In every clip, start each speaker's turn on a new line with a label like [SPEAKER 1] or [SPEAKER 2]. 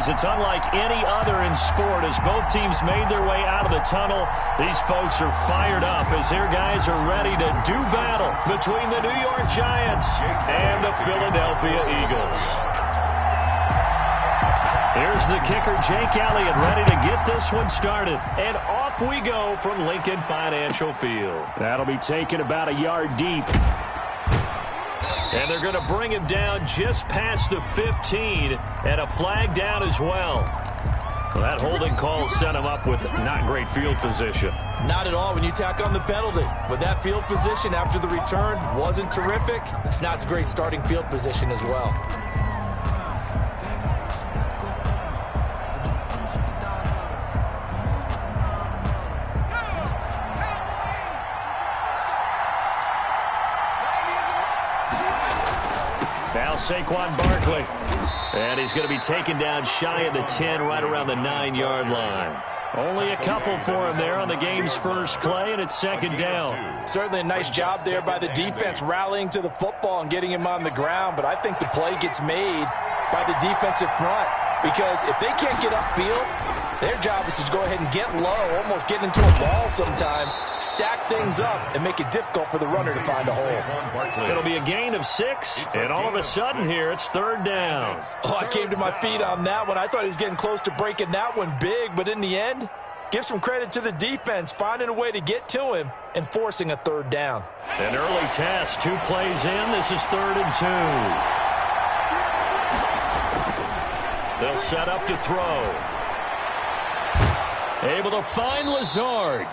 [SPEAKER 1] It's unlike any other in sport as both teams made their way out of the tunnel. These folks are fired up as their guys are ready to do battle between the New York Giants and the Philadelphia Eagles. Here's the kicker, Jake Elliott, ready to get this one started. And off we go from Lincoln Financial Field. That'll be taken about a yard deep. And they're going to bring him down just past the 15, and a flag down as well. Well, that holding call set him up with not great field position.
[SPEAKER 2] Not at all when you tack on the penalty. With that field position after the return wasn't terrific, it's not a great starting field position as well.
[SPEAKER 1] Now Saquon Barkley. And he's going to be taken down shy of the 10, right around the 9-yard line. Only a couple for him there on the game's first play, and it's second down.
[SPEAKER 2] Certainly a nice job there by the defense rallying to the football and getting him on the ground, but I think the play gets made by the defensive front because if they can't get upfield, their job is to go ahead and get low, almost get into a ball sometimes, stack things up, and make it difficult for the runner to find a hole.
[SPEAKER 1] It'll be a gain of 6, and all of a sudden here, it's third down.
[SPEAKER 2] Oh, I came to my feet on that one. I thought he was getting close to breaking that one big, but in the end, give some credit to the defense, finding a way to get to him and forcing a third down.
[SPEAKER 1] An early test, 2 plays in. This is 3rd and 2. They'll set up to throw. Able to find Lazard.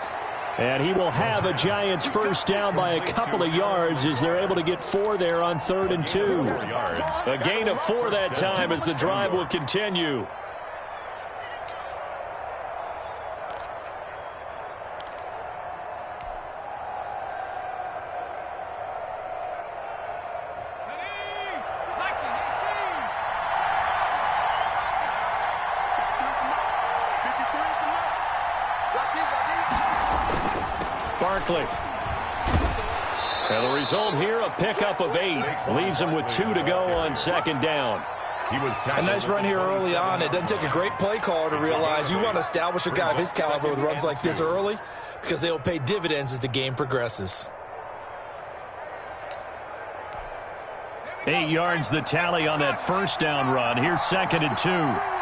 [SPEAKER 1] And he will have a Giants first down by a couple of yards as they're able to get 4 there on 3rd and 2. A gain of 4 that time as the drive will continue. Barkley. And the result here, a pickup of 8. Leaves him with 2 to go on second down.
[SPEAKER 2] A nice run here early on. It doesn't take a great play caller to realize you want to establish a guy of his caliber with runs like this early because they will pay dividends as the game progresses.
[SPEAKER 1] 8 yards the tally on that first down run. Here's 2nd and 2.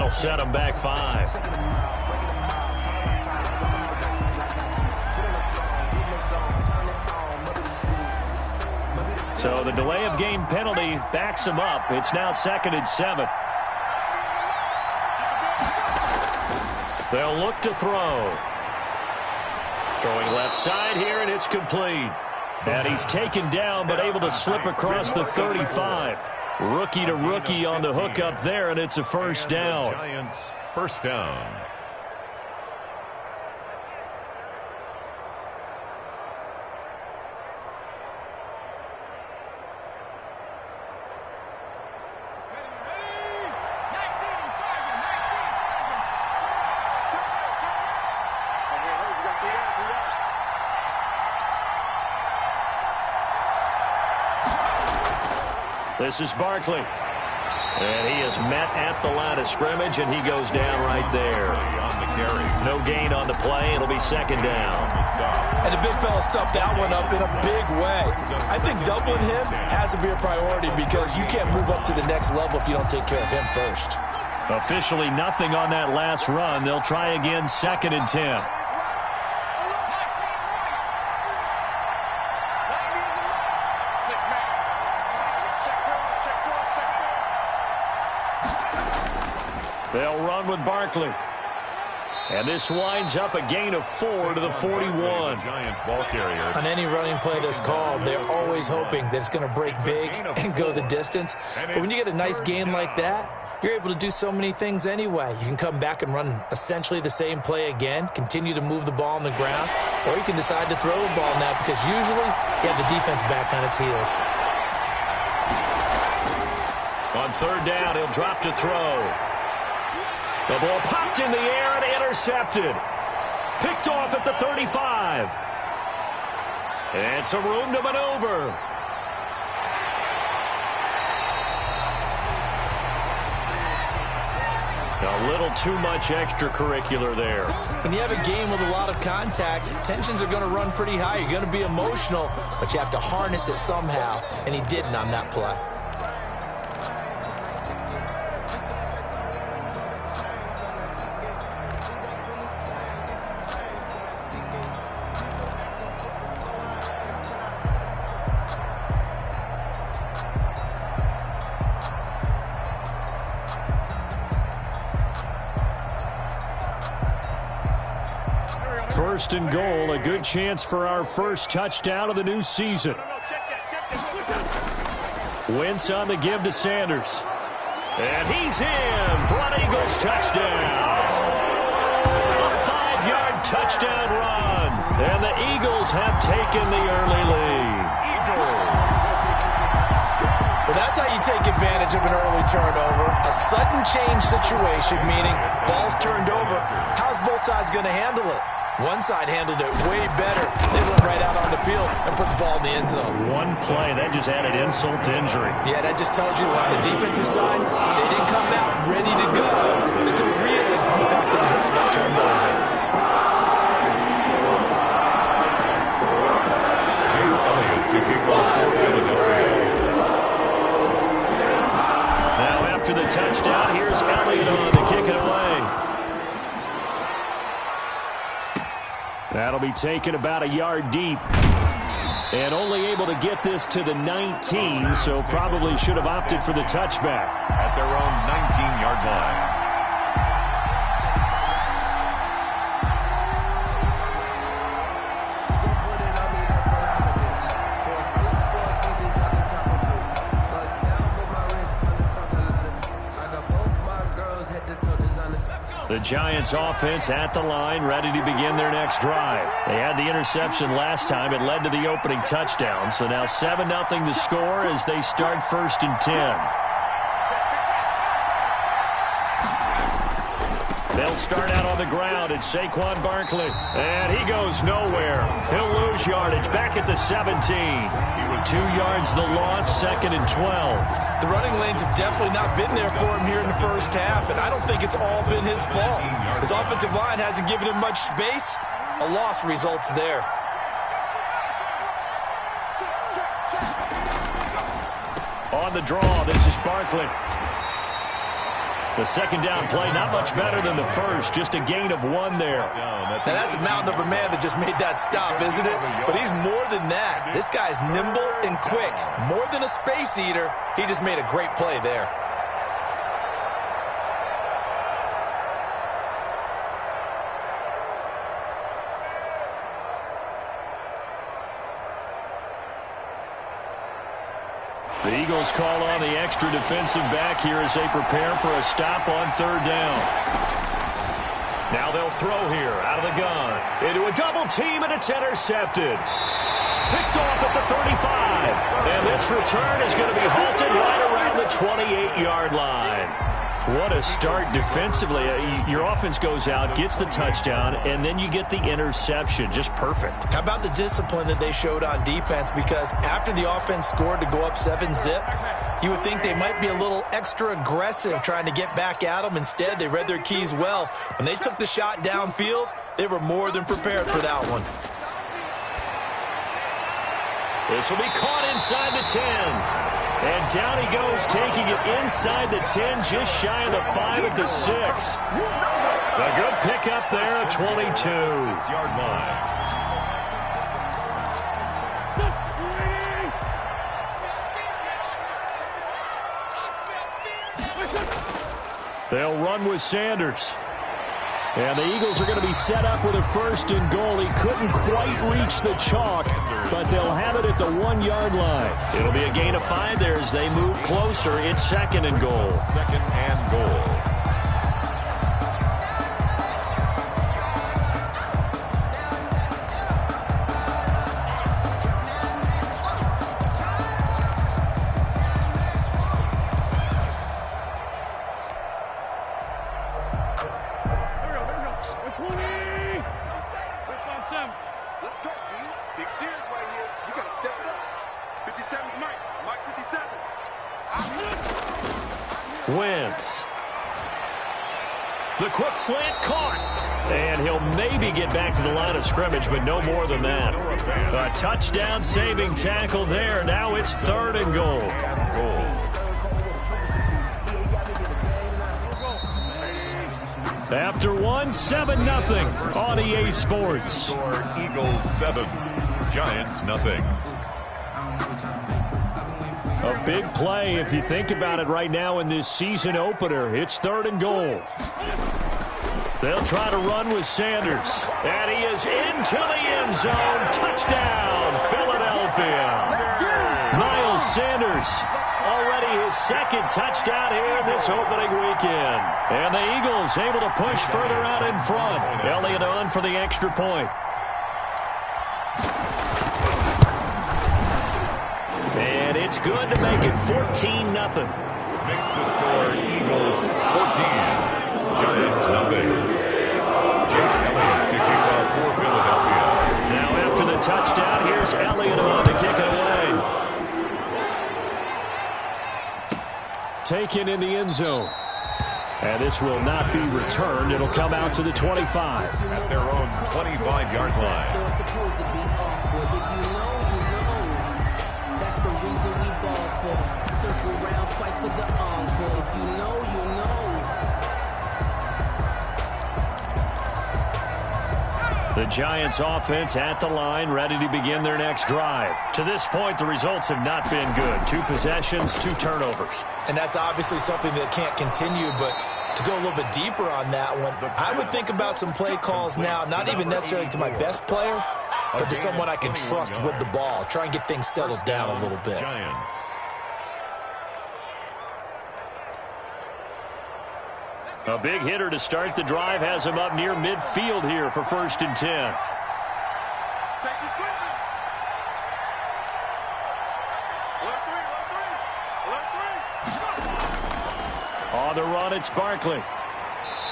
[SPEAKER 1] Set him back 5. So the delay of game penalty backs him up. It's now 2nd and 7. They'll look to throw. Throwing left side here, and it's complete. And he's taken down, but able to slip across the 35. Rookie to rookie on the hook up there, and it's a first down.
[SPEAKER 3] Giants first down.
[SPEAKER 1] This is Barkley. And he is met at the line of scrimmage, and he goes down right there. No gain on the play. It'll be second down.
[SPEAKER 2] And the big fella stuffed that one up in a big way. I think doubling him has to be a priority because you can't move up to the next level if you don't take care of him first.
[SPEAKER 1] Officially nothing on that last run. They'll try again, 2nd and 10. They'll run with Barkley. And this winds up a gain of 4 to the 41.
[SPEAKER 2] On any running play that's called, they're always hoping that it's going to break big and go the distance. But when you get a nice gain like that, you're able to do so many things anyway. You can come back and run essentially the same play again, continue to move the ball on the ground, or you can decide to throw the ball now because usually you have the defense back on its heels.
[SPEAKER 1] On third down, he'll drop to throw. The ball popped in the air and intercepted. Picked off at the 35. And some room to maneuver. A little too much extracurricular there.
[SPEAKER 2] When you have a game with a lot of contact, tensions are going to run pretty high. You're going to be emotional, but you have to harness it somehow, and he didn't on that play.
[SPEAKER 1] First and goal, a good chance for our first touchdown of the new season. Wentz on the give to Sanders. And he's in for an Eagles touchdown. A 5-yard touchdown run. And the Eagles have taken the early lead.
[SPEAKER 2] Well, that's how you take advantage of an early turnover. A sudden change situation, meaning ball's turned over. How's both sides going to handle it? One side handled it way better. They went right out on the field and put the ball in the end zone.
[SPEAKER 1] One play, that just added insult to injury.
[SPEAKER 2] Yeah, that just tells you on the defensive side, they didn't come out ready to go. Still reeling from the fact that the ball got turned over.
[SPEAKER 1] Now after the touchdown, here's Elliott on to kick it away. That'll be taken about a yard deep. And only able to get this to the 19, so probably should have opted for the touchback.
[SPEAKER 3] At their own 19-yard line.
[SPEAKER 1] The Giants offense at the line, ready to begin their next drive. They had the interception last time. It led to the opening touchdown. So now 7-0 to score as they start first and 10. They'll start out on the ground. It's Saquon Barkley. And he goes nowhere. He'll lose yardage back at the 17. 2 yards the loss, second and 12.
[SPEAKER 2] The running lanes have definitely not been there for him here in the first half, and I don't think it's all been his fault. His offensive line hasn't given him much space. A loss results there.
[SPEAKER 1] On the draw, this is Barkley. The second down play, not much better than the first, just a gain of 1 there.
[SPEAKER 2] Now that's a mountain of a man that just made that stop, isn't it? But he's more than that. This guy's nimble and quick. More than a space eater, he just made a great play there.
[SPEAKER 1] The Eagles call on the extra defensive back here as they prepare for a stop on third down. Now they'll throw here out of the gun. Into a double team, and it's intercepted. Picked off at the 35. And this return is going to be halted right around the 28-yard line. What a start defensively. Your offense goes out, gets the touchdown, and then you get the interception. Just perfect.
[SPEAKER 2] How about the discipline that they showed on defense? Because after the offense scored to go up 7-zip, you would think they might be a little extra aggressive trying to get back at them. Instead, they read their keys well. When they took the shot downfield, they were more than prepared for that one.
[SPEAKER 1] This will be caught inside the 10. And down he goes, taking it inside the 10, just shy of the 5 at the 6. A good pickup there, 22.
[SPEAKER 3] 6-yard line.
[SPEAKER 1] They'll run with Sanders. And the Eagles are going to be set up with a first and goal. He couldn't quite reach the chalk. but they'll have it at the 1-yard line. It'll be a gain of 5 there as they move closer. It's 2nd and goal.
[SPEAKER 3] 2nd and goal.
[SPEAKER 1] Wentz. The quick slant caught. And he'll maybe get back to the line of scrimmage, but no more than that. A touchdown-saving tackle there. Now it's 3rd and goal. After 1, 7-0 on EA Sports.
[SPEAKER 3] Eagles 7, Giants nothing.
[SPEAKER 1] A big play if you think about it right now in this season opener. It's 3rd and goal. They'll try to run with Sanders. And he is into the end zone. Touchdown, Philadelphia. Miles Sanders, already his 2nd touchdown here in this opening weekend. And the Eagles able to push further out in front. Elliott on for the extra point. And it's good to make it 14-0.
[SPEAKER 3] Makes the score Eagles 14, Giants nothing. Jake Elliott to kick off for Philadelphia.
[SPEAKER 1] Now after the touchdown, here's Elliott on to kick it away. Taken in the end zone. And this will not be returned. It'll come out to the 25.
[SPEAKER 3] At their own 25-yard line.
[SPEAKER 4] Circle round twice for the encore. If you know, you know.
[SPEAKER 1] The Giants offense at the line, ready to begin their next drive. To this point, the results have not been good. 2 possessions, 2 turnovers.
[SPEAKER 2] And that's obviously something that can't continue, but to go a little bit deeper on that one, I would think about some play calls now, not even necessarily to my best player, but to someone I can trust with the ball. Try and get things settled down a little bit.
[SPEAKER 3] Giants.
[SPEAKER 1] A big hitter to start the drive has him up near midfield here for 1st and 10. On the run, it's Barkley.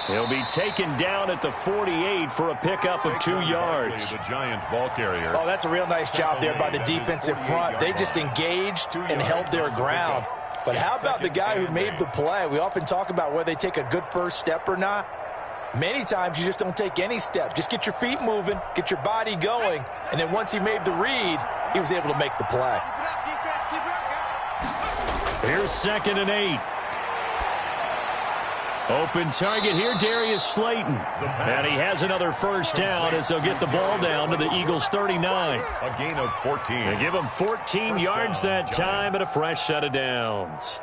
[SPEAKER 1] He'll be taken down at the 48 for a pickup of 2 yards.
[SPEAKER 3] The Giant ball carrier.
[SPEAKER 2] Oh, that's a real nice job there by the defensive front. They just engaged and held their ground. But how about the guy who made the play? We often talk about whether they take a good first step or not. Many times you just don't take any step. Just get your feet moving, get your body going, and then once he made the read, he was able to make the play.
[SPEAKER 1] Here's 2nd and 8. Open target here, Darius Slayton. And he has another first down as they'll get the ball down to the Eagles' 39.
[SPEAKER 3] A gain of 14.
[SPEAKER 1] They give him 14 yards that time and a fresh set of downs.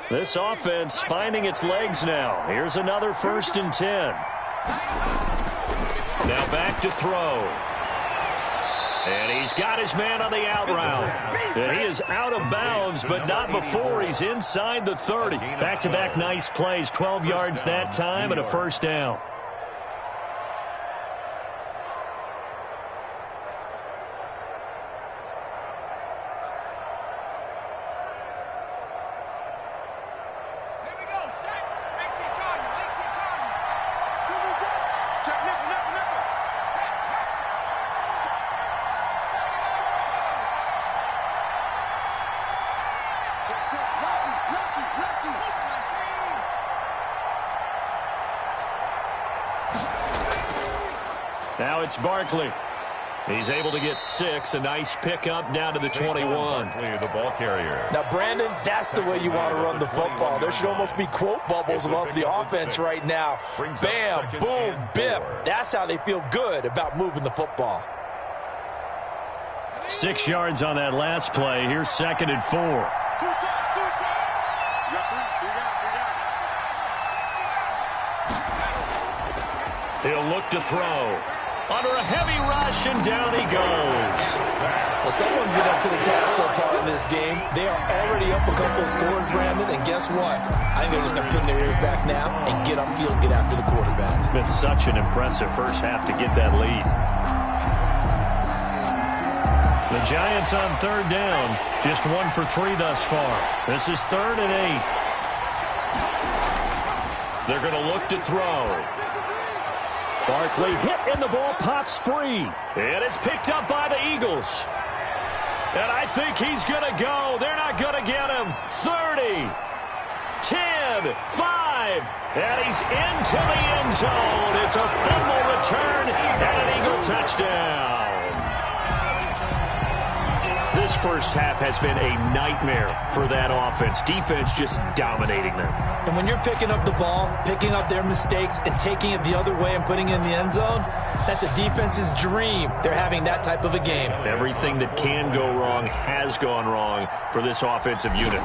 [SPEAKER 1] This offense finding its legs now. Here's another 1st and 10. Now back to throw. And he's got his man on the out route. And he is out of bounds, but not before he's inside the 30. Back-to-back nice plays, 12 yards that time and a first down. Now it's Barkley. He's able to get 6. A nice pickup down to the 21.
[SPEAKER 3] Barkley, the ball carrier.
[SPEAKER 2] Now, Brandon, that's the way you want to run the football. There should almost be quote bubbles above the offense right now. Bam, boom, biff. That's how they feel good about moving the football.
[SPEAKER 1] 6 yards on that last play. Here's 2nd and 4. He'll look to throw. Under a heavy rush, and down he goes.
[SPEAKER 2] Well, someone's been up to the task so far in this game. They are already up a couple of scores, Brandon, and guess what? I think they're just going to pin their ears back now and get upfield and get after the quarterback.
[SPEAKER 1] Been such an impressive first half to get that lead. The Giants on third down, just 1 for 3 thus far. This is 3rd and 8. They're going to look to throw. Barkley hit and the ball pops free. And it's picked up by the Eagles. And I think he's going to go. They're not going to get him. 30, 10, 5, and he's into the end zone. It's a fumble return and an Eagle touchdown. This first half has been a nightmare for that offense. Defense just dominating them.
[SPEAKER 2] And when you're picking up the ball, picking up their mistakes, and taking it the other way and putting it in the end zone, that's a defense's dream. They're having that type of a game.
[SPEAKER 1] Everything that can go wrong has gone wrong for this offensive unit.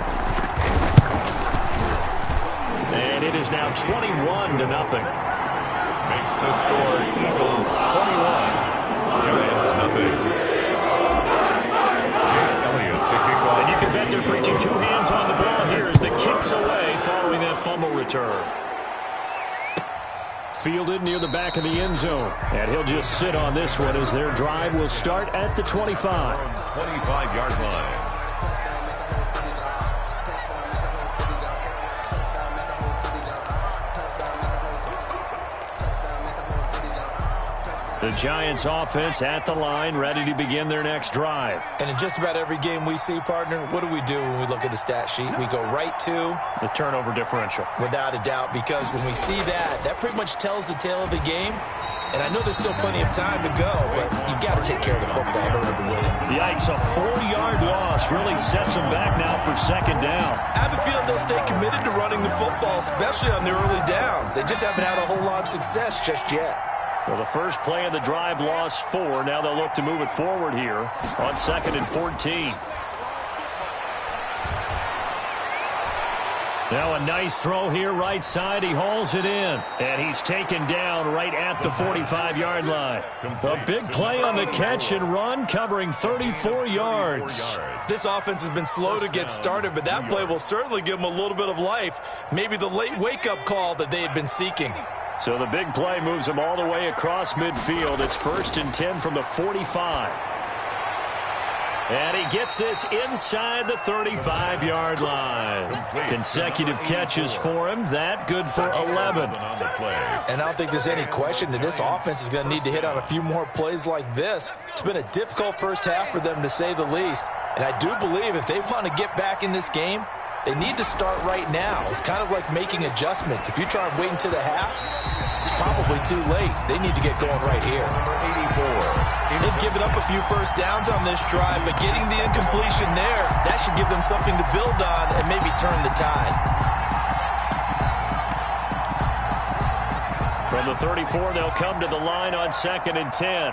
[SPEAKER 1] And it is now 21-0.
[SPEAKER 3] Makes the score Eagles 21, Giants nothing.
[SPEAKER 1] And you can bet they're preaching 2 hands on the ball here as the kick's away following that fumble return. Fielded near the back of the end zone. And he'll just sit on this one as their drive will start at the 25.
[SPEAKER 3] 25-yard line.
[SPEAKER 1] The Giants offense at the line, ready to begin their next drive.
[SPEAKER 2] And in just about every game we see, partner, what do we do when we look at the stat sheet? We go right to
[SPEAKER 1] the turnover differential.
[SPEAKER 2] Without a doubt, because when we see that, that pretty much tells the tale of the game. And I know there's still plenty of time to go, but you've got to take care of the football in order to win it.
[SPEAKER 1] Yikes, a 4-yard loss really sets them back now for second down.
[SPEAKER 2] I have a feeling they'll stay committed to running the football, especially on their early downs. They just haven't had a whole lot of success just yet.
[SPEAKER 1] Well, the first play of the drive lost 4. Now they'll look to move it forward here on 2nd and 14. Now a nice throw here right side. He hauls it in. And he's taken down right at the 45-yard line. A big play on the catch and run, covering 34 yards.
[SPEAKER 2] This offense has been slow to get started, but that play will certainly give them a little bit of life. Maybe the late wake-up call that they had been seeking.
[SPEAKER 1] So the big play moves him all the way across midfield. It's 1st and 10 from the 45. And he gets this inside the 35-yard line. Consecutive catches for him. That good for 11.
[SPEAKER 2] And I don't think there's any question that this offense is going to need to hit on a few more plays like this. It's been a difficult first half for them, to say the least. And I do believe if they want to get back in this game, they need to start right now. It's kind of like making adjustments. If you try and wait until the half, it's probably too late. They need to get going right here. They've given up a few first downs on this drive, but getting the incompletion there, that should give them something to build on and maybe turn the tide.
[SPEAKER 1] From the 34, they'll come to the line on 2nd and 10.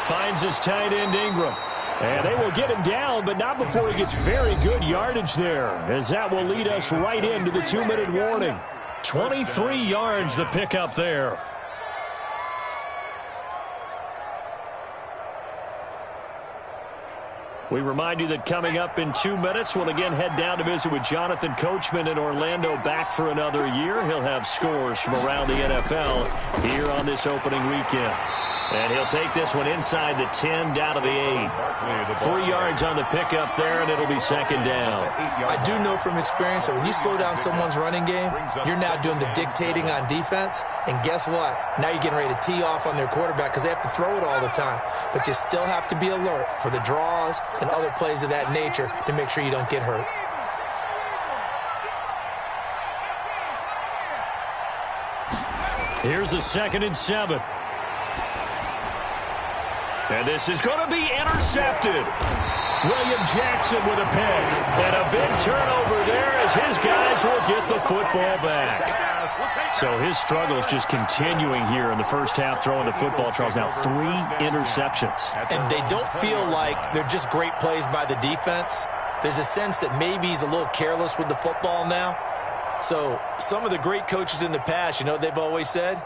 [SPEAKER 1] Finds his tight end Ingram. And they will get him down, but not before he gets very good yardage there, as that will lead us right into the 2-minute warning. 23 yards the pickup there. We remind you that coming up in 2 minutes, we'll again head down to visit with Jonathan Coachman in Orlando, back for another year. He'll have scores from around the NFL here on this opening weekend. And he'll take this one inside the 10, down to the 8. 3 yards on the pickup there, and it'll be 2nd down.
[SPEAKER 2] I do know from experience that when you slow down someone's running game, you're now doing the dictating on defense. And guess what? Now you're getting ready to tee off on their quarterback because they have to throw it all the time. But you still have to be alert for the draws and other plays of that nature to make sure you don't get hurt.
[SPEAKER 1] Here's a 2nd and 7. And this is going to be intercepted. William Jackson with a pick. And a big turnover there as his guys will get the football back. So his struggle is just continuing here in the first half, throwing the football. Charles, now 3 interceptions.
[SPEAKER 2] And they don't feel like they're just great plays by the defense. There's a sense that maybe he's a little careless with the football now. So some of the great coaches in the past, you know what they've always said?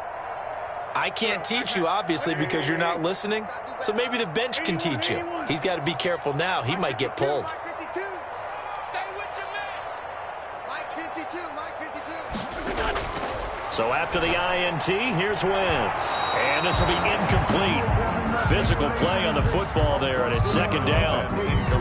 [SPEAKER 2] I can't teach you, obviously, because you're not listening. So maybe the bench can teach you. He's got to be careful now. He might get pulled.
[SPEAKER 1] So after the INT, here's Wentz. And this will be incomplete. Physical play on the football there, and it's second down.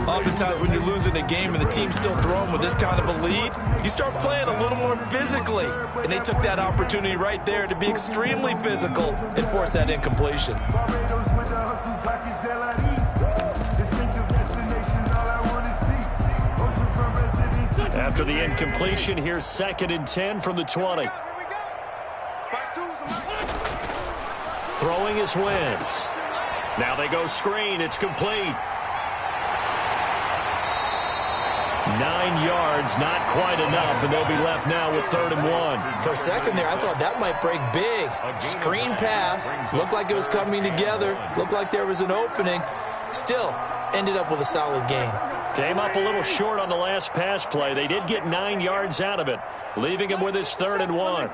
[SPEAKER 2] Oftentimes when you're losing a game and the team's still throwing with this kind of a lead, you start playing a little more physically. And they took that opportunity right there to be extremely physical and force that incompletion.
[SPEAKER 1] After the incompletion, here's 2nd and 10 from the 20. Throwing is Wentz. Now they go screen. It's complete. 9 yards, not quite enough, and they'll be left now with 3rd and 1.
[SPEAKER 2] For a second there, I thought that might break big. Screen pass. Looked like it was coming together. Looked like there was an opening. Still, ended up with a solid game.
[SPEAKER 1] Came up a little short on the last pass play. They did get 9 yards out of it, leaving him with his 3rd and 1.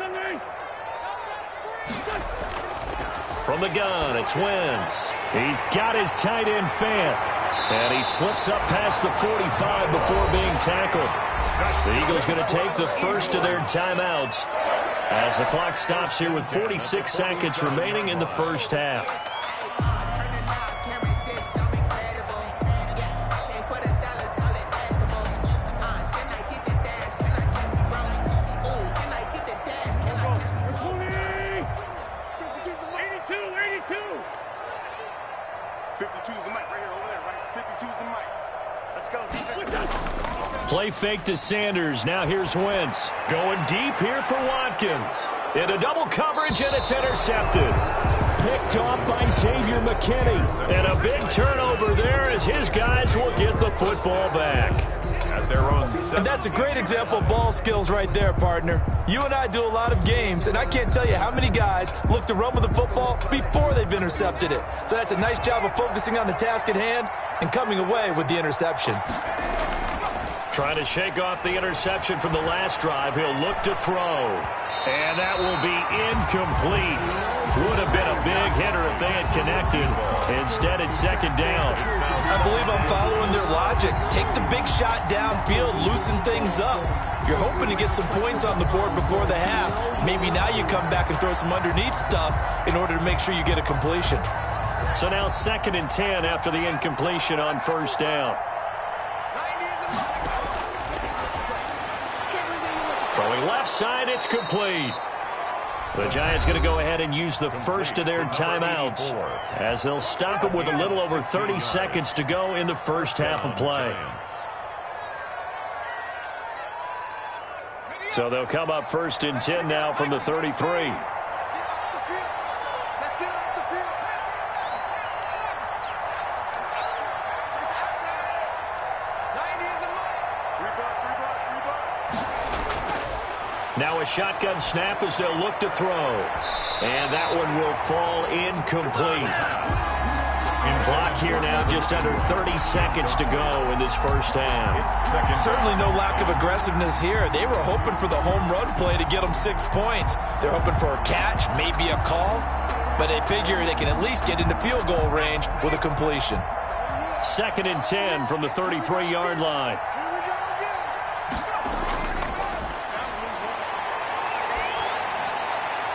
[SPEAKER 1] From the gun, it's Wentz. He's got his tight end Fant. And he slips up past the 45 before being tackled. The Eagles going to take the first of their timeouts as the clock stops here with 46 seconds remaining in the first half. Play fake to Sanders. Now here's Wentz. Going deep here for Watkins. Into double coverage, and it's intercepted. Picked off by Xavier McKinney. And a big turnover there as his guys will get the football back.
[SPEAKER 2] And that's a great example of ball skills right there, partner. You and I do a lot of games, and I can't tell you how many guys look to run with the football before they've intercepted it. So that's a nice job of focusing on the task at hand and coming away with the interception.
[SPEAKER 1] Trying to shake off the interception from the last drive. He'll look to throw. And that will be incomplete. Would have been a big hitter if they had connected. Instead, it's 2nd down.
[SPEAKER 2] I believe I'm following their logic. Take the big shot downfield, loosen things up. You're hoping to get some points on the board before the half. Maybe now you come back and throw some underneath stuff in order to make sure you get a completion.
[SPEAKER 1] So now 2nd and 10 after the incompletion on 1st down. Throwing left side, it's complete. The Giants going to go ahead and use the first of their timeouts as they'll stop it with a little over 30 seconds to go in the first half of play. So they'll come up 1st and 10 now from the 33. Now a shotgun snap as they'll look to throw. And that one will fall incomplete. Clock here now just under 30 seconds to go in this first half.
[SPEAKER 2] Certainly no lack of aggressiveness here. They were hoping for the home run play to get them 6 points. They're hoping for a catch, maybe a call. But they figure they can at least get into field goal range with a completion.
[SPEAKER 1] 2nd and 10 from the 33-yard line.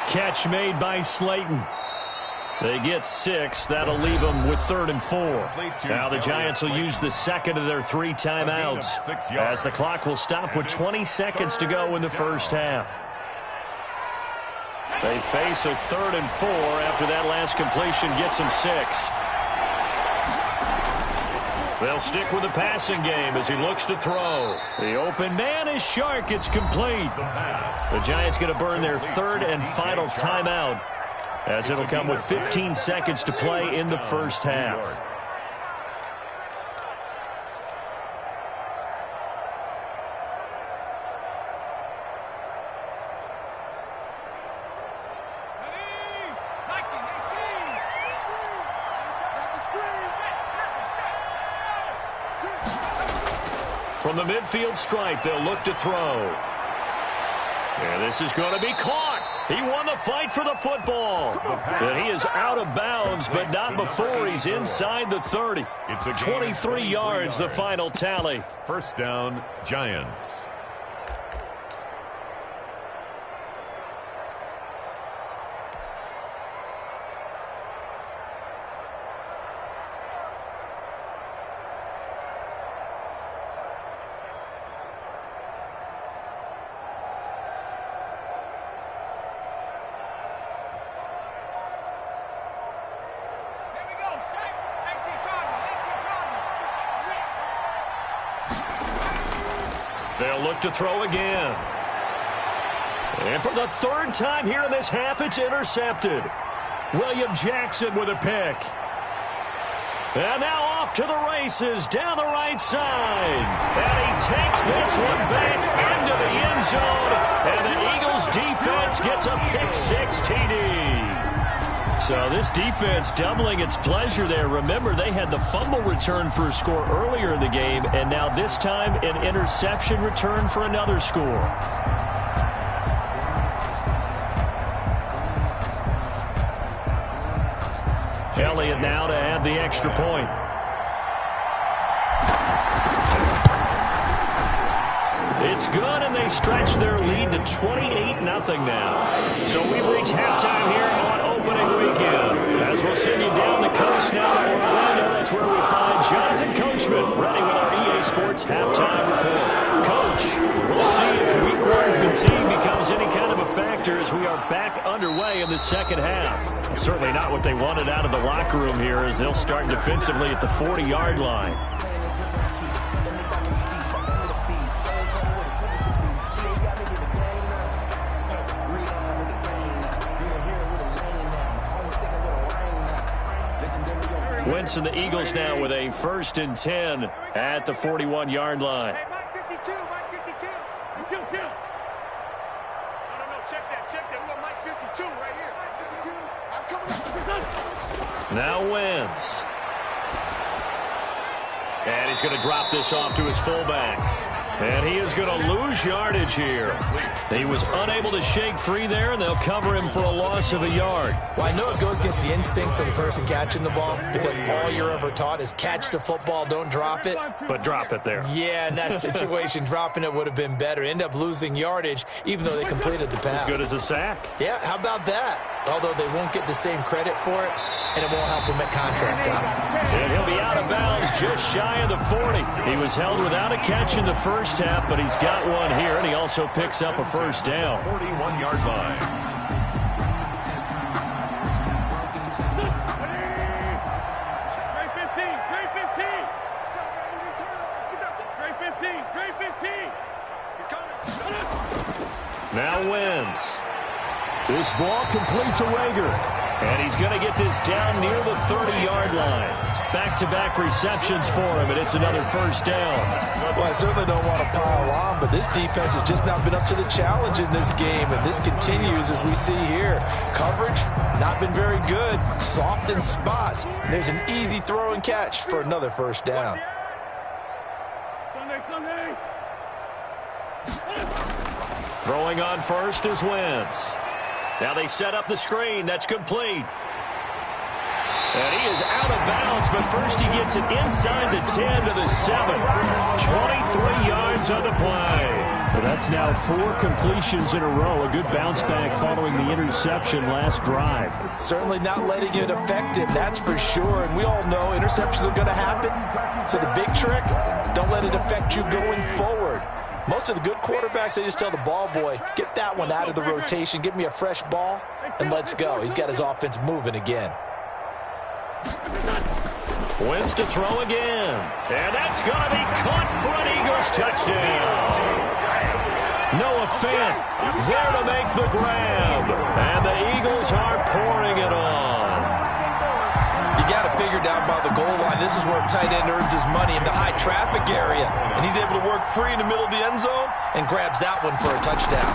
[SPEAKER 1] Catch made by Slayton. They get 6. That'll leave them with 3rd and 4. Now the Giants will use the second of their 3 timeouts as the clock will stop with 20 seconds to go in the first half. They face a 3rd and 4 after that last completion gets them 6. They'll stick with the passing game as he looks to throw. The open man is Shark. It's complete. The Giants going to burn their 3rd and final timeout as it'll come with 15 seconds to play in the first half. From the midfield stripe, they'll look to throw. And this is going to be caught. He won the fight for the football. And he is out of bounds, but not before he's inside the 30.
[SPEAKER 3] It's a
[SPEAKER 1] 23 yards, the final tally.
[SPEAKER 3] First down, Giants.
[SPEAKER 1] They'll look to throw again. And for the third time here in this half, it's intercepted. William Jackson with a pick. And now off to the races down the right side. And he takes this one back into the end zone. And the Eagles defense gets a pick-6 TD. So this defense doubling its pleasure there. Remember, they had the fumble return for a score earlier in the game, and now this time an interception return for another score. Elliott now to add the extra point. It's good, and they stretch their lead to 28-0 now. So we've reached halftime here on opening weekend. As we'll send you down the coast now to Orlando, that's where we find Jonathan Coachman ready with our EA Sports halftime report. Coach, we'll see if weak one fatigue becomes any kind of a factor as we are back underway in the second half. Certainly not what they wanted out of the locker room here as they'll start defensively at the 40-yard line. Wentz and the Eagles now with a 1st and 10 at the 41-yard line.
[SPEAKER 5] Hey, Mike 52, Mike 52. No, check that. We got Mike 52 right here. I'm coming up.
[SPEAKER 1] Now Wentz. And he's going to drop this off to his fullback. And he is going to lose yardage here. He was unable to shake free there, and they'll cover him for a loss of a yard.
[SPEAKER 2] Well, I know it goes against the instincts of the person catching the ball because all you're ever taught is catch the football, don't drop it.
[SPEAKER 1] But drop it there.
[SPEAKER 2] Yeah, in that situation, dropping it would have been better. End up losing yardage, even though they completed the pass.
[SPEAKER 1] As good as a sack.
[SPEAKER 2] Yeah, how about that? Although they won't get the same credit for it, and it won't help him at contract time.
[SPEAKER 1] And he'll be out of bounds just shy of the 40. He was held without a catch in the first half, but he's got one here, and he also picks up a first down.
[SPEAKER 3] 41-yard line.
[SPEAKER 1] Now Wentz. This ball complete to Rager. And he's going to get this down near the 30-yard line. Back-to-back receptions for him, and it's another first down.
[SPEAKER 2] Well, I certainly don't want to pile on, but this defense has just not been up to the challenge in this game, and this continues as we see here. Coverage, not been very good. Soft in spots. There's an easy throw and catch for another first down.
[SPEAKER 1] Throwing on first is Wentz. Now they set up the screen. That's complete. And he is out of bounds, but first he gets it inside the 10 to the 7. 23 yards on the play. So that's now 4 completions in a row. A good bounce back following the interception last drive.
[SPEAKER 2] Certainly not letting it affect him, that's for sure. And we all know interceptions are going to happen. So the big trick, don't let it affect you going forward. Most of the good quarterbacks, they just tell the ball boy, get that one out of the rotation, give me a fresh ball, and let's go. He's got his offense moving again.
[SPEAKER 1] Wentz to throw again. And that's going to be caught for an Eagles touchdown. Noah Fant there to make the grab. And the Eagles are pouring it on.
[SPEAKER 2] You got to figure down by the goal line. This is where a tight end earns his money in the high traffic area. And he's able to work free in the middle of the end zone and grabs that one for a touchdown.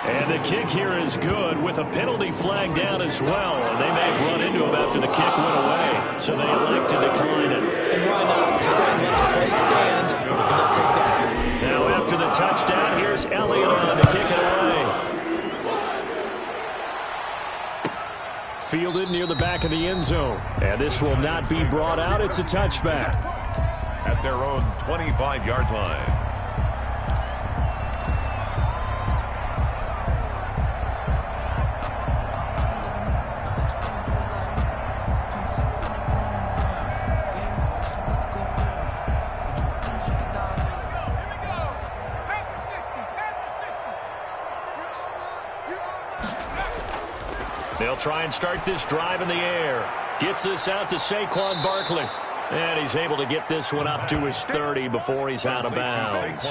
[SPEAKER 1] And the kick here is good with a penalty flag down as well. And they may have run into him after the kick went away. So they elect to decline it.
[SPEAKER 2] And why not? Just go ahead and let the play stand, and they'll take that.
[SPEAKER 1] Now after the touchdown, here's Elliott on to kick it away. Fielded near the back of the end zone. And this will not be brought out. It's a touchback.
[SPEAKER 3] At their own 25-yard line.
[SPEAKER 1] They'll try and start this drive in the air. Gets this out to Saquon Barkley. And he's able to get this one up to his 30 before he's out of bounds.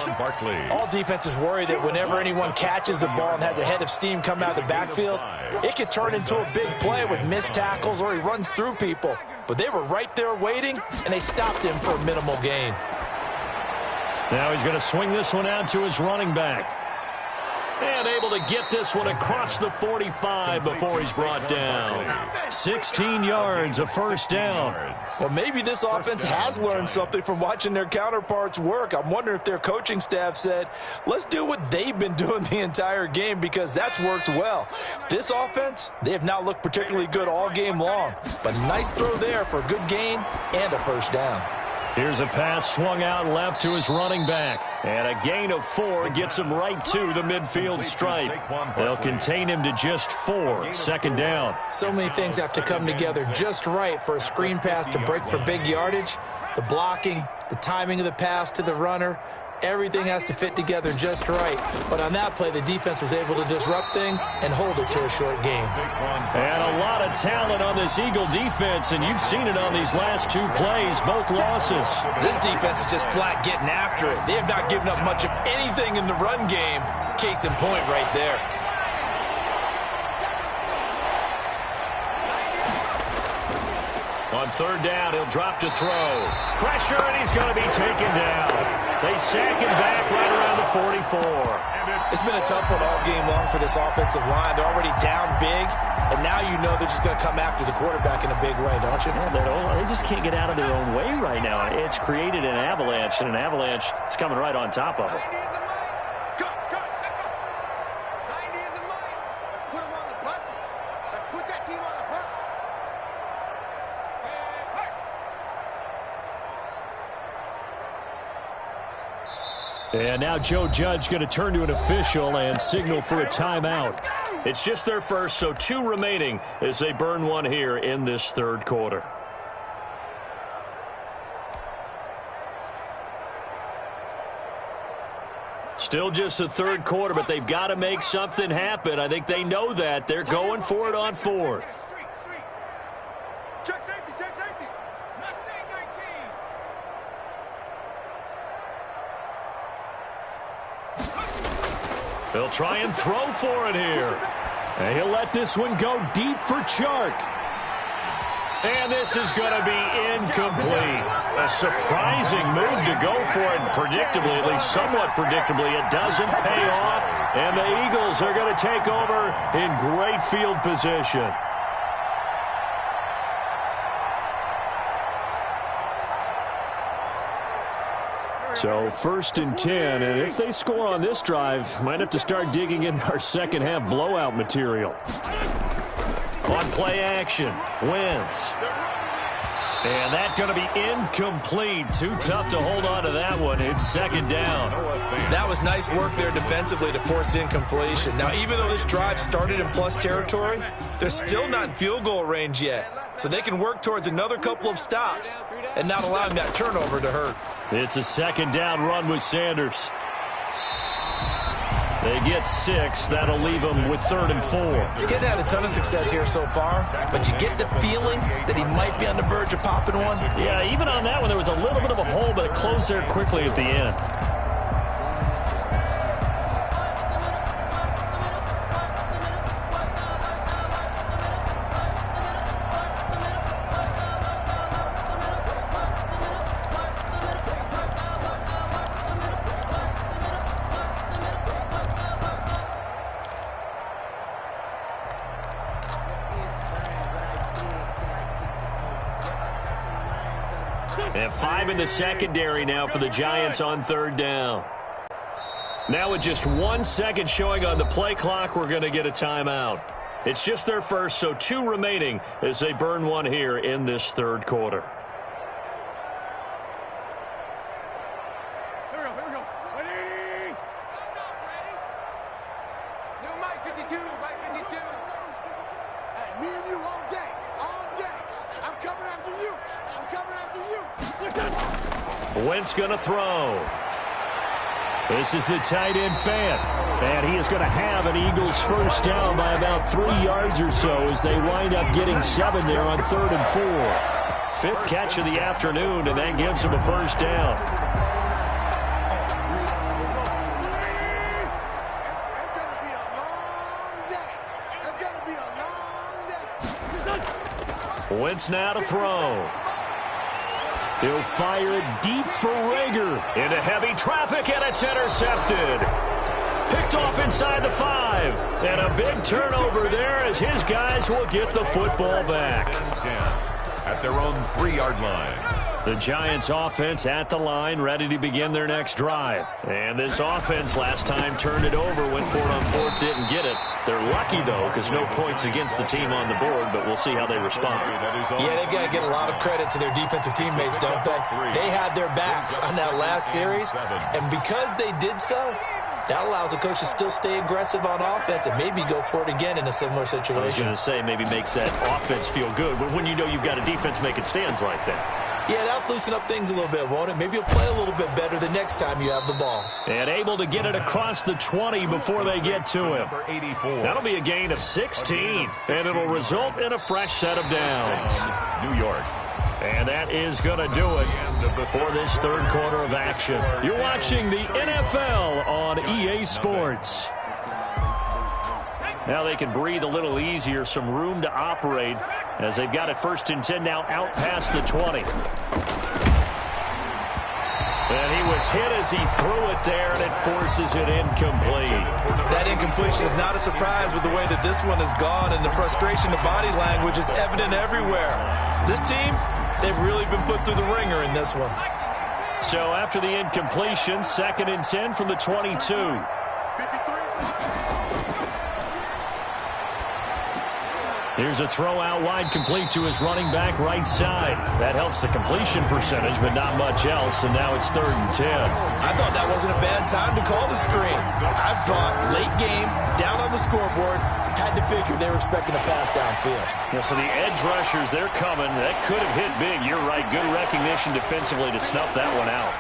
[SPEAKER 2] All defenses worry that whenever anyone catches the ball and has a head of steam come out of the backfield, it could turn into a big play with missed tackles or he runs through people. But they were right there waiting, and they stopped him for a minimal gain.
[SPEAKER 1] Now he's going to swing this one out to his running back. And able to get this one across the 45 before he's brought down. 16 yards, a first down.
[SPEAKER 2] Well, maybe this offense has learned something from watching their counterparts work. I'm wondering if their coaching staff said, let's do what they've been doing the entire game because that's worked well. This offense, they have not looked particularly good all game long. But a nice throw there for a good gain and a first down.
[SPEAKER 1] Here's a pass swung out left to his running back. And a gain of 4 gets him right to the midfield stripe. They'll contain him to just 4. Second down.
[SPEAKER 2] So many things have to come together just right for a screen pass to break for big yardage. The blocking, the timing of the pass to the runner. Everything has to fit together just right. But on that play, the defense was able to disrupt things and hold it to a short game.
[SPEAKER 1] And a lot of talent on this Eagle defense, and you've seen it on these last 2 plays, both losses.
[SPEAKER 2] This defense is just flat getting after it. They have not given up much of anything in the run game. Case in point right there.
[SPEAKER 1] On third down, he'll drop to throw. Pressure, and he's going to be taken down. They sack him back right around the 44.
[SPEAKER 2] It's been a tough one all game long for this offensive line. They're already down big, and now you know they're just going to come after the quarterback in a big way, don't you?
[SPEAKER 1] Yeah, they just can't get out of their own way right now. It's created an avalanche, and an avalanche is coming right on top of them.
[SPEAKER 5] 90 is a mine. Let's put them on the buses. Let's put that team on the bus.
[SPEAKER 1] And now Joe Judge going to turn to an official and signal for a timeout. It's just their first, so 2 remaining as they burn one here in this third quarter. Still just the third quarter, but they've got to make something happen. I think they know that. They're going for it on 4th.
[SPEAKER 5] Check safety, check safety. Mustang 19.
[SPEAKER 1] They'll try and throw for it here. And he'll let this one go deep for Chark. And this is going to be incomplete. A surprising move to go for it. Predictably, at least somewhat predictably, it doesn't pay off. And the Eagles are going to take over in great field position. So 1st and 10, and if they score on this drive, might have to start digging in our second half blowout material. On play action, Wentz. And that's going to be incomplete. Too tough to hold on to that one. It's second down.
[SPEAKER 2] That was nice work there defensively to force incompletion. Now, even though this drive started in plus territory, they're still not in field goal range yet. So they can work towards another couple of stops and not allowing that turnover to hurt.
[SPEAKER 1] It's a second down run with Sanders. They get 6. That'll leave them with 3rd and 4.
[SPEAKER 2] Getting had a ton of success here so far, but you get the feeling that he might be on the verge of popping one.
[SPEAKER 1] Yeah, even on that one, there was a little bit of a hole, but it closed there quickly at the end. And 5 in the secondary now for the Giants on 3rd down. Now with just 1 second showing on the play clock, we're going to get a timeout. It's just their first, so 2 remaining as they burn one here in this 3rd quarter.
[SPEAKER 5] Here we go. Ready? New Mike 52, Mike 52. Hey, me and you all day, all day. I'm coming after you. I'm coming after you.
[SPEAKER 1] Wentz going to throw. This is the tight end Fant, and he is going to have an Eagles first down by about 3 yards or so as they wind up getting 7 there on 3rd and 4. 5th catch of the afternoon, and that gives him a first down.
[SPEAKER 5] It's going to be a long day. It's going to be a long day.
[SPEAKER 1] Wentz now to throw. He'll fire it deep for Rager. Into heavy traffic, and it's intercepted. Picked off inside the 5. And a big turnover there as his guys will get the football back.
[SPEAKER 3] At their own 3-yard line.
[SPEAKER 1] The Giants offense at the line, ready to begin their next drive. And this offense last time turned it over, went for it on 4th, didn't get it. They're lucky, though, because no points against the team on the board, but we'll see how they respond.
[SPEAKER 2] Yeah, they've got to get a lot of credit to their defensive teammates, don't they? They had their backs on that last series, and because they did so, that allows the coach to still stay aggressive on offense and maybe go for it again in a similar situation.
[SPEAKER 1] I was going to say, maybe makes that offense feel good, but when you know you've got a defense making stands like that.
[SPEAKER 2] Yeah, that'll loosen up things a little bit, won't it? Maybe you'll play a little bit better the next time you have the ball.
[SPEAKER 1] And able to get it across the 20 before they get to him. That'll be a gain of 16, and it'll result in a fresh set of downs.
[SPEAKER 3] New York.
[SPEAKER 1] And that is going to do it for this 3rd quarter of action. You're watching the NFL on EA Sports. Now they can breathe a little easier, some room to operate as they've got it 1st and 10 now out past the 20. And he was hit as he threw it there, and it forces it incomplete.
[SPEAKER 2] That incompletion is not a surprise with the way that this one has gone, and the frustration of body language is evident everywhere. This team, they've really been put through the ringer in this one.
[SPEAKER 1] So after the incompletion, 2nd and 10 from the 22.
[SPEAKER 5] 53.
[SPEAKER 1] Here's a throw out wide, complete to his running back right side. That helps the completion percentage, but not much else, and now it's 3rd and 10.
[SPEAKER 2] I thought that wasn't a bad time to call the screen. I thought late game, down on the scoreboard, had to figure they were expecting a pass downfield.
[SPEAKER 1] Yeah, so the edge rushers, they're coming. That could have hit big. You're right. Good recognition defensively to snuff that one out.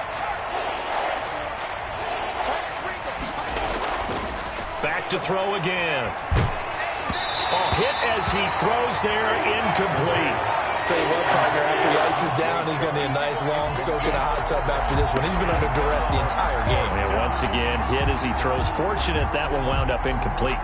[SPEAKER 1] Back to throw again. Oh, hit as he throws there, incomplete.
[SPEAKER 2] Tell you what, partner, after he ices down, he's going to need a nice long soak in a hot tub after this one. He's been under duress the entire game.
[SPEAKER 1] And once again, hit as he throws. Fortunate that one wound up incomplete.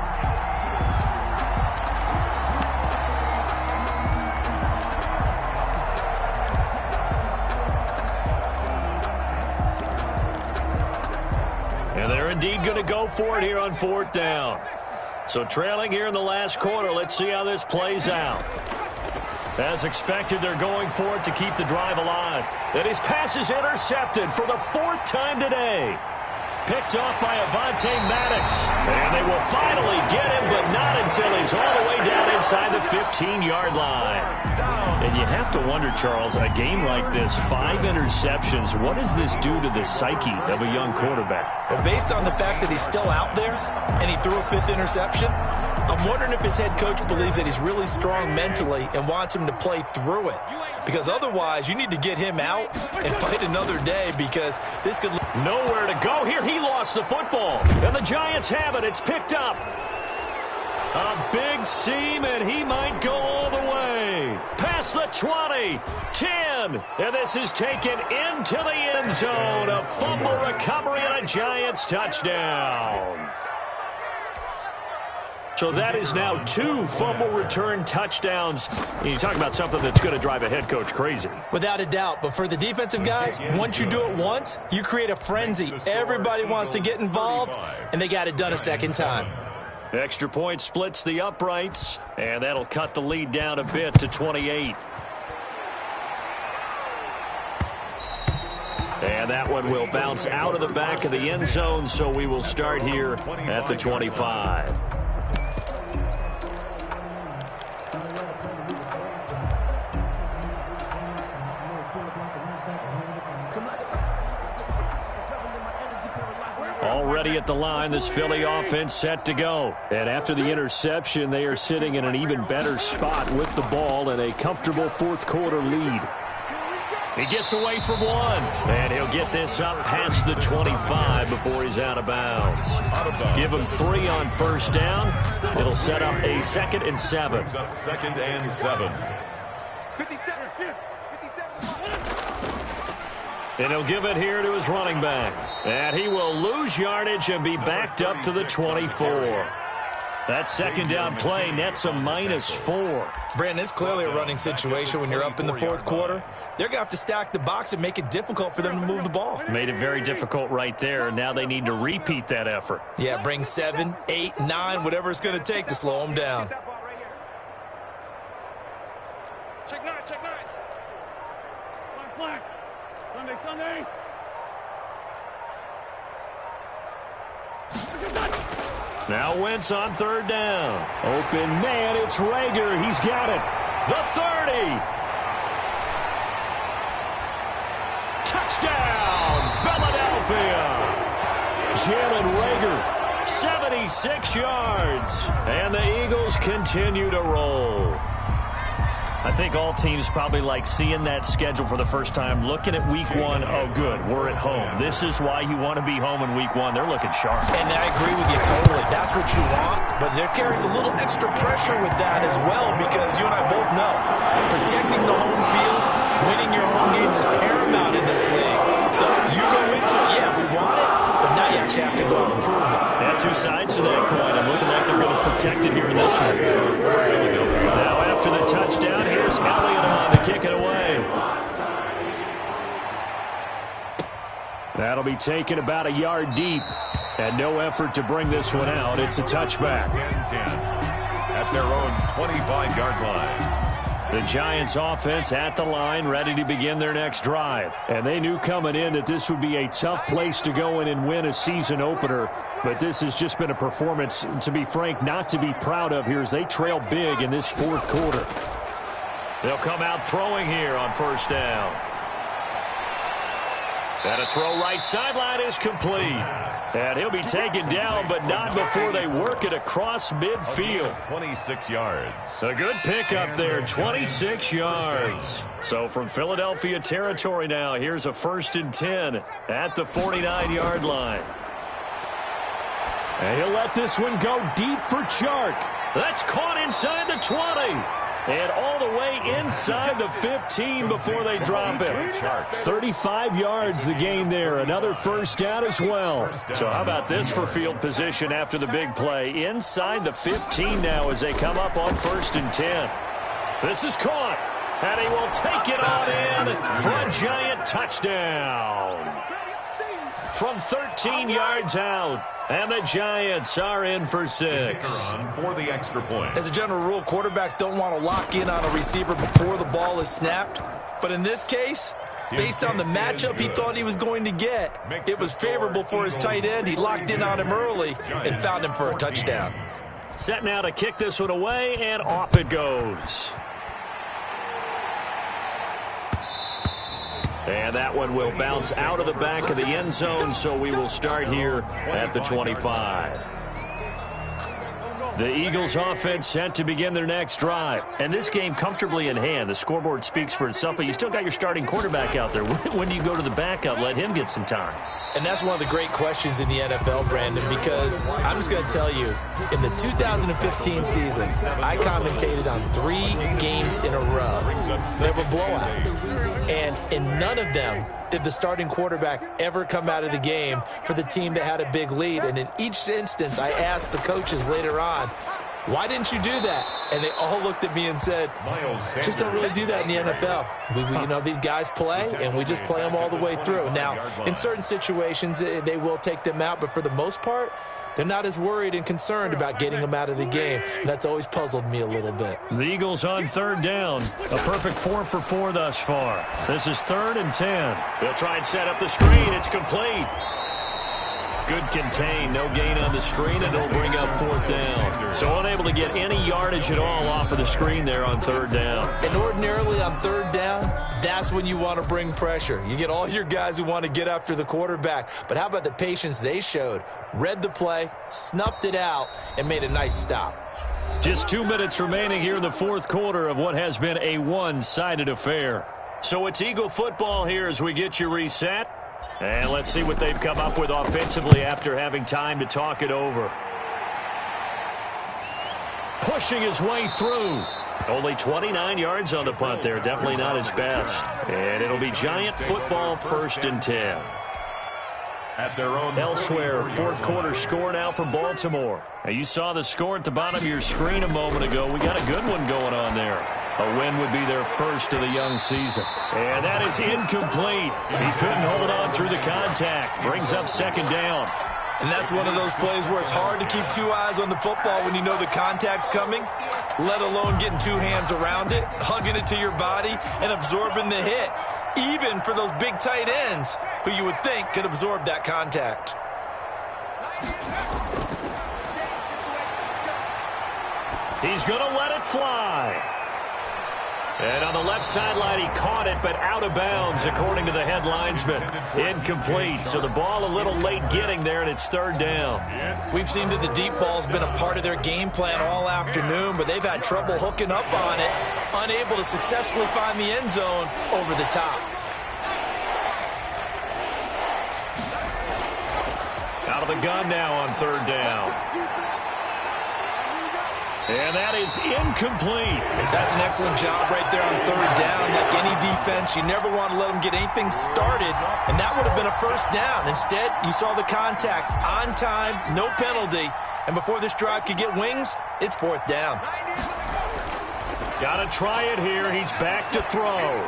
[SPEAKER 1] And they're indeed going to go for it here on 4th down. So trailing here in the last quarter, let's see how this plays out. As expected, they're going for it to keep the drive alive. And his pass is intercepted for the 4th time today. Picked off by Avonte Maddox. And they will finally get him, but not until he's all the way down inside the 15-yard line. And you have to wonder, Charles, a game like this, 5 interceptions, what does this do to the psyche of a young quarterback?
[SPEAKER 2] Well, based on the fact that he's still out there and he threw a 5th interception, I'm wondering if his head coach believes that he's really strong mentally and wants him to play through it. Because otherwise, you need to get him out and fight another day because this could...
[SPEAKER 1] Nowhere to go here. He lost the football. And the Giants have it. It's picked up. A big seam, and he might go all the way. Past the 20, 10, and this is taken into the end zone. A fumble recovery and a Giants touchdown. So that is now 2 fumble return touchdowns. And you talk about something that's going to drive a head coach crazy.
[SPEAKER 2] Without a doubt. But for the defensive guys, once you do it once, you create a frenzy. Everybody wants to get involved, and they got it done a second time.
[SPEAKER 1] Extra point splits the uprights, and that'll cut the lead down a bit to 28. And that one will bounce out of the back of the end zone, so we will start here at the 25. Already at the line, this Philly offense set to go. And after the interception, they are sitting in an even better spot with the ball and a comfortable fourth quarter lead. He gets away from one, and he'll get this up past the 25 before he's out of bounds. Give him 3 on first down. It'll set up a 2nd and 7.
[SPEAKER 3] Second and 7.
[SPEAKER 1] And he'll give it here to his running back. And he will lose yardage and be backed up to the 24. That second down play nets a -4.
[SPEAKER 2] Brandon, it's clearly a running situation when you're up in the fourth quarter. They're going to have to stack the box and make it difficult for them to move the ball.
[SPEAKER 1] Made it very difficult right there. Now they need to repeat that effort.
[SPEAKER 2] Yeah, bring 7, 8, 9, whatever it's going to take to slow them down.
[SPEAKER 5] Check 9, check 9. Flag. Sunday.
[SPEAKER 1] Now Wentz on third down. Open man, it's Rager. He's got it. The 30. Touchdown, Philadelphia. Jalen Rager, 76 yards. And the Eagles continue to roll. I think all teams probably like seeing that schedule for the first time, looking at week 1. Oh, good, we're at home. This is why you want to be home in week 1. They're looking sharp.
[SPEAKER 2] And I agree with you totally. That's what you want. But there carries a little extra pressure with that as well, because you and I both know protecting the home field, winning your home games is paramount in this league. So you go into it, yeah, we want it, but now you actually have to go out and prove it.
[SPEAKER 1] Yeah, 2 sides to that coin. I'm looking like they're going to protect it here in this one. Now after the touchdown, here's Elliott on to kick it away. That'll be taken about a yard deep. And no effort to bring this one out. It's a touchback.
[SPEAKER 3] 10 at their own 25-yard line.
[SPEAKER 1] The Giants offense at the line, ready to begin their next drive. And they knew coming in that this would be a tough place to go in and win a season opener. But this has just been a performance, to be frank, not to be proud of here as they trail big in this fourth quarter. They'll come out throwing here on first down. And a throw right sideline is complete. And he'll be taken down, but not before they work it across midfield.
[SPEAKER 3] 26 yards.
[SPEAKER 1] A good pickup there, 26 yards. So from Philadelphia territory now, here's a 1st and 10 at the 49-yard line. And he'll let this one go deep for Chark. That's caught inside the 20. And all the way inside the 15 before they drop it. 35 yards the gain there. Another first down as well. So how about this for field position after the big play? Inside the 15 now as they come up on 1st and 10. This is caught. And he will take it on in for a Giant touchdown. From 13 yards out. And the Giants are in for 6.
[SPEAKER 3] For the extra point.
[SPEAKER 2] As a general rule, quarterbacks don't want to lock in on a receiver before the ball is snapped. But in this case, based on the matchup he thought he was going to get, it was favorable for his tight end. He locked in on him early and found him for a touchdown.
[SPEAKER 1] Set now to kick this one away, and off it goes. And that one will bounce out of the back of the end zone, so we will start here at the 25. The Eagles offense set to begin their next drive. And this game comfortably in hand. The scoreboard speaks for itself, but you still got your starting quarterback out there. When do you go to the backup? Let him get some time.
[SPEAKER 2] And that's one of the great questions in the NFL, Brandon, because I'm just going to tell you, in the 2015 season, I commentated on 3 games in a row. They were blowouts. And in none of them did the starting quarterback ever come out of the game for the team that had a big lead. And in each instance, I asked the coaches later on, why didn't you do that? And they all looked at me and said, just don't really do that in the NFL. You know, these guys play, and we just play them all the way through. Now, in certain situations, they will take them out, but for the most part, they're not as worried and concerned about getting him out of the game. And that's always puzzled me a little bit.
[SPEAKER 1] The Eagles on third down. A perfect 4 for 4 thus far. This is 3rd and 10. They'll try and set up the screen. It's complete. Good contain, no gain on the screen, and it'll bring up 4th down. So unable to get any yardage at all off of the screen there on 3rd down.
[SPEAKER 2] And ordinarily on 3rd down, that's when you want to bring pressure. You get all your guys who want to get after the quarterback. But how about the patience they showed? Read the play, snuffed it out, and made a nice stop.
[SPEAKER 1] Just 2 minutes remaining here in the 4th quarter of what has been a one-sided affair. So it's Eagle football here as we get you reset. And let's see what they've come up with offensively after having time to talk it over. Pushing his way through. Only 29 yards on the punt there. Definitely not his best. And it'll be Giant football 1st and 10.
[SPEAKER 3] At their own
[SPEAKER 1] Elsewhere, 4th quarter score now for Baltimore. Now you saw the score at the bottom of your screen a moment ago. We got a good one going on there. A win would be their first of the young season. And that is incomplete. He couldn't hold on through the contact. Brings up 2nd down.
[SPEAKER 2] And that's one of those plays where it's hard to keep 2 eyes on the football when you know the contact's coming, let alone getting 2 hands around it, hugging it to your body, and absorbing the hit. Even for those big tight ends who you would think could absorb that contact.
[SPEAKER 1] He's going to let it fly. And on the left sideline, he caught it, but out of bounds, according to the head linesman. Incomplete, so the ball a little late getting there, and it's 3rd down.
[SPEAKER 2] We've seen that the deep ball's been a part of their game plan all afternoon, but they've had trouble hooking up on it, unable to successfully find the end zone over the top.
[SPEAKER 1] Out of the gun now on 3rd down. And that is incomplete.
[SPEAKER 2] That's an excellent job right there on 3rd down. Like any defense, you never want to let them get anything started, and that would have been a 1st down. Instead, you saw the contact on time, no penalty, and before this drive could get wings, it's 4th down.
[SPEAKER 1] Got to try it here. He's back to throw.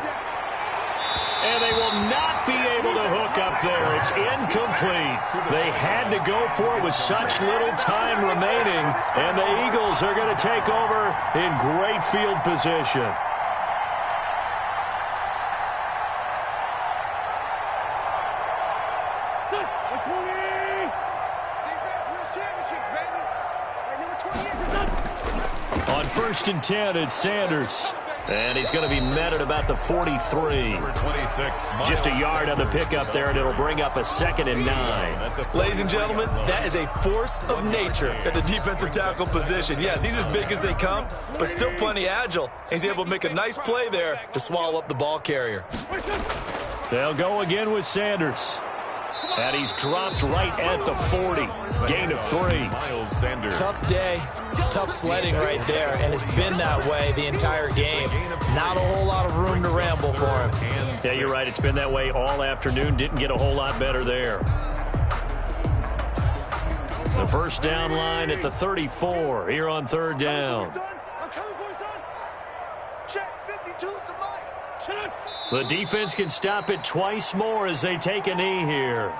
[SPEAKER 1] And they will not be able to hook up there. It's incomplete. They had to go for it with such little time remaining. And the Eagles are going to take over in great field position. On 1st and 10, it's Sanders. And he's going to be met at about the 43. Just a yard on the pickup there, and it'll bring up a 2nd and 9.
[SPEAKER 2] Ladies and gentlemen, that is a force of nature at the defensive tackle position. Yes, he's as big as they come, but still plenty agile. He's able to make a nice play there to swallow up the ball carrier.
[SPEAKER 1] They'll go again with Sanders. And he's dropped right at the 40. Gain of 3.
[SPEAKER 2] Tough day, tough sledding right there, and it's been that way the entire game. Not a whole lot of room to ramble for him.
[SPEAKER 1] Yeah, you're right. It's been that way all afternoon. Didn't get a whole lot better there. The 1st down line at the 34 here on 3rd down. The defense can stop it twice more as they take a knee here.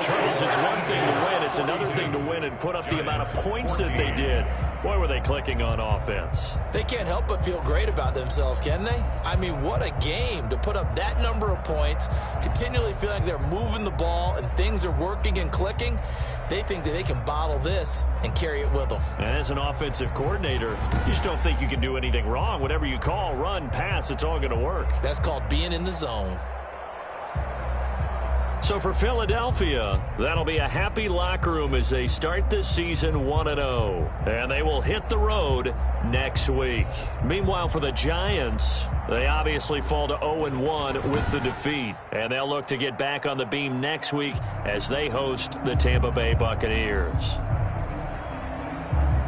[SPEAKER 1] Charles, it's one thing to win. It's another thing to win and put up the amount of points that they did. Boy, were they clicking on offense.
[SPEAKER 2] They can't help but feel great about themselves, can they? I mean, what a game to put up that number of points, continually feeling like they're moving the ball and things are working and clicking. They think that they can bottle this and carry it with them.
[SPEAKER 1] And as an offensive coordinator, you just don't think you can do anything wrong. Whatever you call, run, pass, it's all going to work.
[SPEAKER 2] That's called being in the zone.
[SPEAKER 1] So for Philadelphia, that'll be a happy locker room as they start this season 1-0. And they will hit the road next week. Meanwhile, for the Giants, they obviously fall to 0-1 with the defeat. And they'll look to get back on the beam next week as they host the Tampa Bay Buccaneers.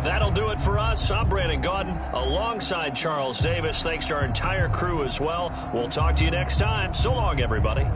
[SPEAKER 1] That'll do it for us. I'm Brandon Gaudin alongside Charles Davis. Thanks to our entire crew as well. We'll talk to you next time. So long, everybody.